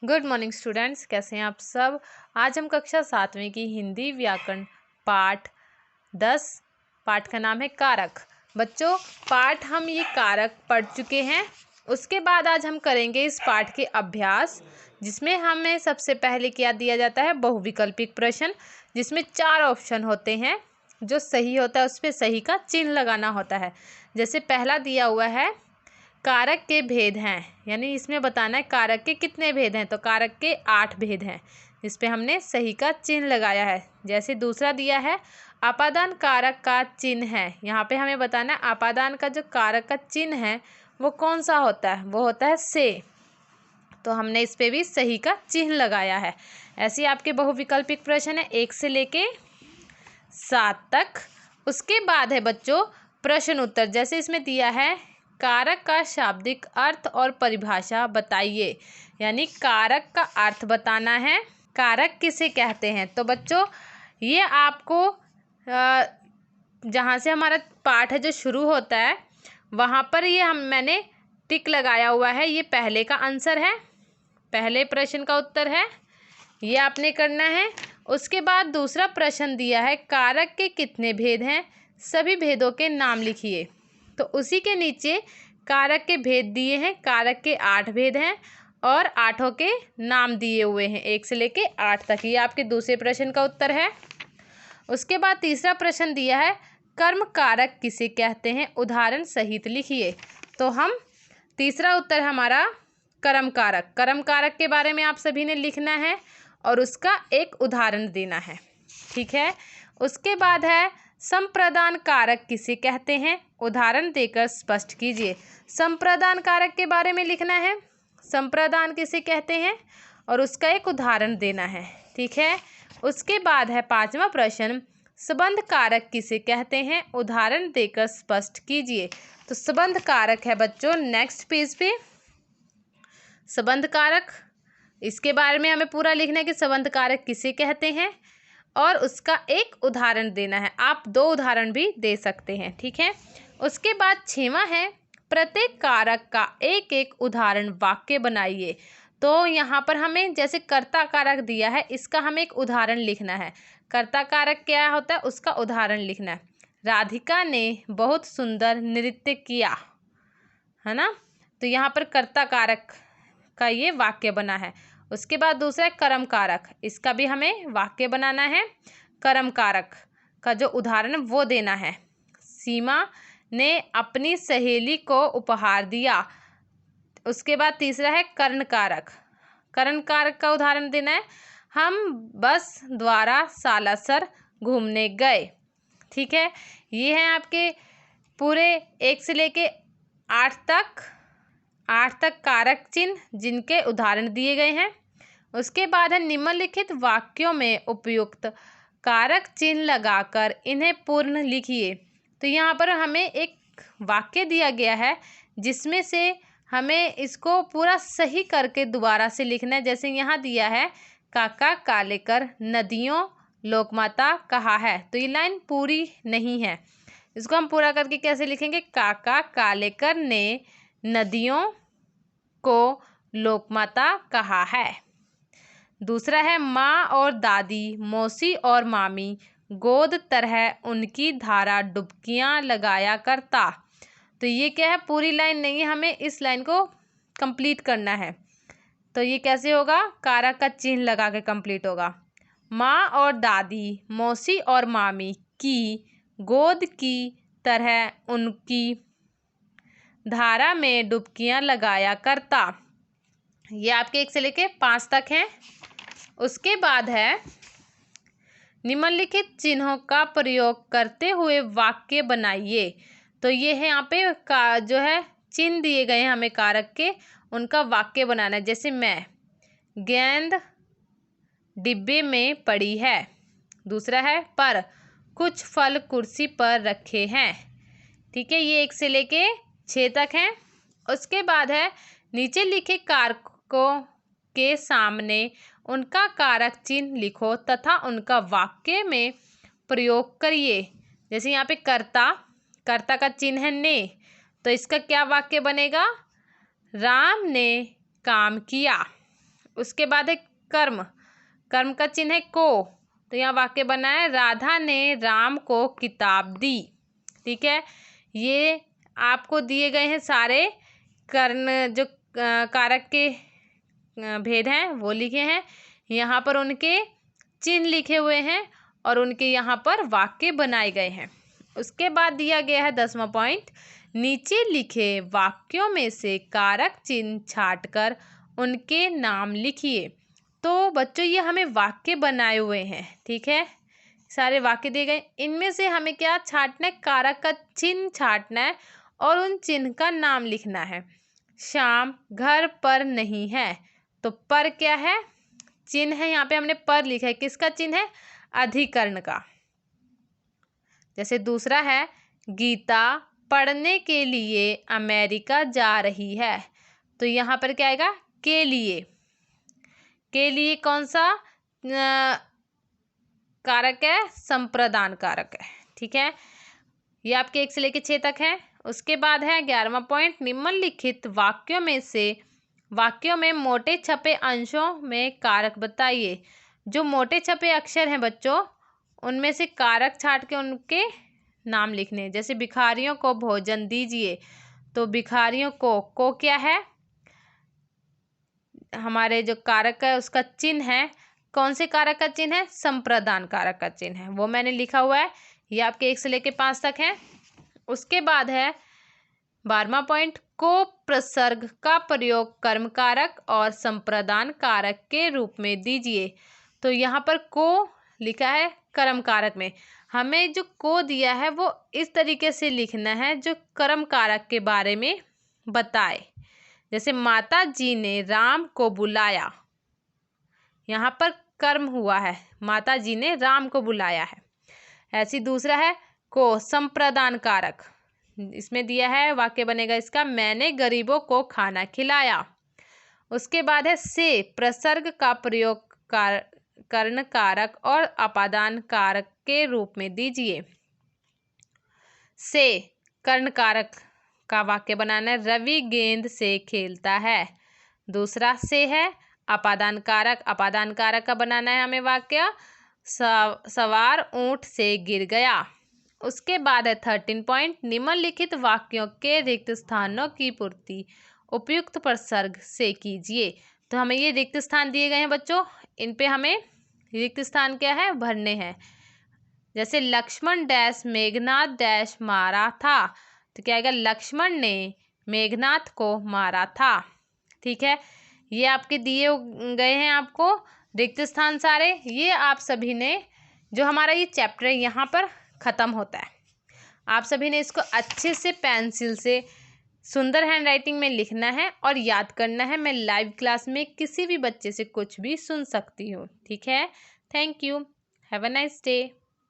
Good morning students, कैसे हैं आप सब। आज हम कक्षा 7वीं की हिंदी व्याकरण पाठ 10 पाठ का नाम है कारक। बच्चों, पाठ हम ये कारक पढ़ चुके हैं। उसके बाद आज हम करेंगे इस पाठ के अभ्यास, जिसमें हमें सबसे पहले क्या दिया जाता है, बहुविकल्पिक प्रश्न, जिसमें 4 ऑप्शन होते हैं। जो सही होता है उस पर सही का चिन्ह लगाना होता है। जैसे पहला दिया हुआ है कारक के भेद हैं, यानी इसमें बताना है कारक के कितने भेद हैं। तो कारक के 8 भेद हैं, जिस पे हमने सही का चिन्ह लगाया है। जैसे दूसरा दिया है अपादान कारक का चिन्ह है, यहाँ पे हमें बताना है अपादान का जो कारक का चिन्ह है वो कौन सा होता है, वो होता है से। तो हमने इस पे भी सही का चिन्ह लगाया है। ऐसे आपके बहुविकल्पिक प्रश्न है 1 से लेके 7 तक। उसके बाद है बच्चों प्रश्न उत्तर। जैसे इसमें दिया है कारक का शाब्दिक अर्थ और परिभाषा बताइए, यानी कारक का अर्थ बताना है। कारक किसे कहते हैं, तो बच्चों ये आपको जहाँ से हमारा पाठ है जो शुरू होता है वहाँ पर ये मैंने टिक लगाया हुआ है। ये पहले का आंसर है, पहले प्रश्न का उत्तर है, ये आपने करना है। उसके बाद दूसरा प्रश्न दिया है कारक के कितने भेद हैं, सभी भेदों के नाम लिखिए। तो उसी के नीचे कारक के भेद दिए हैं, कारक के 8 भेद हैं और 8 के नाम दिए हुए हैं 1 से लेके 8 तक। ये आपके दूसरे प्रश्न का उत्तर है। उसके बाद तीसरा प्रश्न दिया है कर्म कारक किसे कहते हैं, उदाहरण सहित लिखिए। तो हम तीसरा उत्तर हमारा कर्म कारक, कर्म कारक के बारे में आप सभी ने लिखना है और उसका एक उदाहरण देना है, ठीक है। उसके बाद है संप्रदान कारक किसे कहते हैं, उदाहरण देकर स्पष्ट कीजिए। संप्रदान कारक के बारे में लिखना है, संप्रदान किसे कहते हैं और उसका एक उदाहरण देना है, ठीक है। उसके बाद है 5वां प्रश्न संबंध कारक किसे कहते हैं, उदाहरण देकर स्पष्ट कीजिए। तो संबंध कारक है बच्चों नेक्स्ट पेज पे संबंध कारक, इसके बारे में हमें पूरा लिखना है कि संबंध कारक किसे कहते हैं और उसका एक उदाहरण देना है। आप 2 उदाहरण भी दे सकते हैं, ठीक है। उसके बाद 6वां है प्रत्येक कारक का एक एक उदाहरण वाक्य बनाइए। तो यहाँ पर हमें जैसे कर्ता कारक दिया है, इसका हमें एक उदाहरण लिखना है। कर्ता कारक क्या होता है उसका उदाहरण लिखना है। राधिका ने बहुत सुंदर नृत्य किया, है ना। तो यहाँ पर कर्ता कारक का ये वाक्य बना है। उसके बाद दूसरा है कर्म कारक, इसका भी हमें वाक्य बनाना है। कर्म कारक का जो उदाहरण वो देना है। सीमा ने अपनी सहेली को उपहार दिया। उसके बाद तीसरा है कर्ण कारक, कर्ण कारक का उदाहरण देना है। हम बस द्वारा सालासर घूमने गए, ठीक है। ये हैं आपके पूरे 1 से लेके 8 तक कारक चिन्ह जिनके उदाहरण दिए गए हैं। उसके बाद है निम्नलिखित वाक्यों में उपयुक्त कारक चिन्ह लगाकर इन्हें पूर्ण लिखिए। तो यहाँ पर हमें एक वाक्य दिया गया है जिसमें से हमें इसको पूरा सही करके दोबारा से लिखना है। जैसे यहाँ दिया है काका कालेकर नदियों लोकमाता कहा है, तो ये लाइन पूरी नहीं है। इसको हम पूरा करके कैसे लिखेंगे, काका कालेकर ने नदियों को लोकमाता कहा है। दूसरा है माँ और दादी मौसी और मामी गोद तरह उनकी धारा डुबकियाँ लगाया करता। तो ये क्या है, पूरी लाइन नहीं है, हमें इस लाइन को कंप्लीट करना है। तो ये कैसे होगा, कारक का चिन्ह लगा के कंप्लीट होगा। माँ और दादी मौसी और मामी की गोद की तरह उनकी धारा में डुबकियाँ लगाया करता। ये आपके 1 से लेके 5 तक हैं। उसके बाद है निम्नलिखित चिन्हों का प्रयोग करते हुए वाक्य बनाइए। तो ये है यहाँ पे का जो है चिन्ह दिए गए हैं हमें कारक के, उनका वाक्य बनाना है। जैसे मैं गेंद डिब्बे में पड़ी है। दूसरा है पर कुछ फल कुर्सी पर रखे हैं, ठीक है। ये 1 से लेके 6 तक हैं। उसके बाद है नीचे लिखे कारकों के सामने उनका कारक चिन्ह लिखो तथा उनका वाक्य में प्रयोग करिए। जैसे यहाँ पे कर्ता का चिन्ह है ने, तो इसका क्या वाक्य बनेगा, राम ने काम किया। उसके बाद है कर्म, कर्म का चिन्ह है को, तो यहाँ वाक्य बना है राधा ने राम को किताब दी। ठीक है, ये आपको दिए गए हैं सारे कर्ण जो कारक के भेद हैं वो लिखे हैं, यहाँ पर उनके चिन्ह लिखे हुए हैं और उनके यहाँ पर वाक्य बनाए गए हैं। उसके बाद दिया गया है 10वां पॉइंट, नीचे लिखे वाक्यों में से कारक चिन्ह छांटकर उनके नाम लिखिए। तो बच्चों ये हमें वाक्य बनाए हुए हैं, ठीक है, सारे वाक्य दिए गए, इनमें से हमें क्या छांटना है, कारक का चिन्ह छांटना है और उन चिन्ह का नाम लिखना है। श्याम घर पर नहीं है, तो पर क्या है, चिन्ह है, यहाँ पे हमने पर लिखा है, किसका चिन्ह है, अधिकरण का। जैसे दूसरा है गीता पढ़ने के लिए अमेरिका जा रही है, तो यहाँ पर क्या आएगा, के लिए कौन सा कारक है, संप्रदान कारक है। ठीक है, ये आपके 1 से लेकर 6 तक है। उसके बाद है 11वां पॉइंट, निम्नलिखित वाक्यों में मोटे छपे अंशों में कारक बताइए। जो मोटे छपे अक्षर हैं बच्चों, उनमें से कारक छांट के उनके नाम लिखने। जैसे भिखारियों को भोजन दीजिए, तो भिखारियों को क्या है, हमारे जो कारक है उसका चिन्ह है, कौन से कारक का चिन्ह है, संप्रदान कारक का चिन्ह है, वो मैंने लिखा हुआ है। ये आपके 1 से लेकर 5 तक है। उसके बाद है 12वां पॉइंट, को प्रसर्ग का प्रयोग कर्म कारक और संप्रदान कारक के रूप में दीजिए। तो यहाँ पर को लिखा है कर्म कारक में, हमें जो को दिया है वो इस तरीके से लिखना है जो कर्म कारक के बारे में बताए। जैसे माता जी ने राम को बुलाया, यहाँ पर कर्म हुआ है, माता जी ने राम को बुलाया है। ऐसी दूसरा है को संप्रदान कारक, इसमें दिया है, वाक्य बनेगा इसका, मैंने गरीबों को खाना खिलाया। उसके बाद है से प्रसर्ग का प्रयोग कर्ण कारक और अपादान कारक के रूप में दीजिए। से कर्ण कारक का वाक्य बनाना है, रवि गेंद से खेलता है। दूसरा से है अपादान कारक का बनाना है हमें वाक्य, सवार ऊंट से गिर गया। उसके बाद है 13 पॉइंट, निम्नलिखित वाक्यों के रिक्त स्थानों की पूर्ति उपयुक्त प्रसर्ग से कीजिए। तो हमें ये रिक्त स्थान दिए गए हैं बच्चों, इन पे हमें रिक्त स्थान क्या है, भरने हैं। जैसे लक्ष्मण डैश मेघनाथ डैश मारा था, तो क्या आएगा, लक्ष्मण ने मेघनाथ को मारा था। ठीक है, ये आपके दिए गए हैं आपको रिक्त स्थान सारे। ये आप सभी ने, जो हमारा ये चैप्टर है यहाँ पर ख़त्म होता है। आप सभी ने इसको अच्छे से पेंसिल से सुंदर हैंडराइटिंग में लिखना है और याद करना है। मैं लाइव क्लास में किसी भी बच्चे से कुछ भी सुन सकती हूँ। ठीक है, thank you, have a nice day.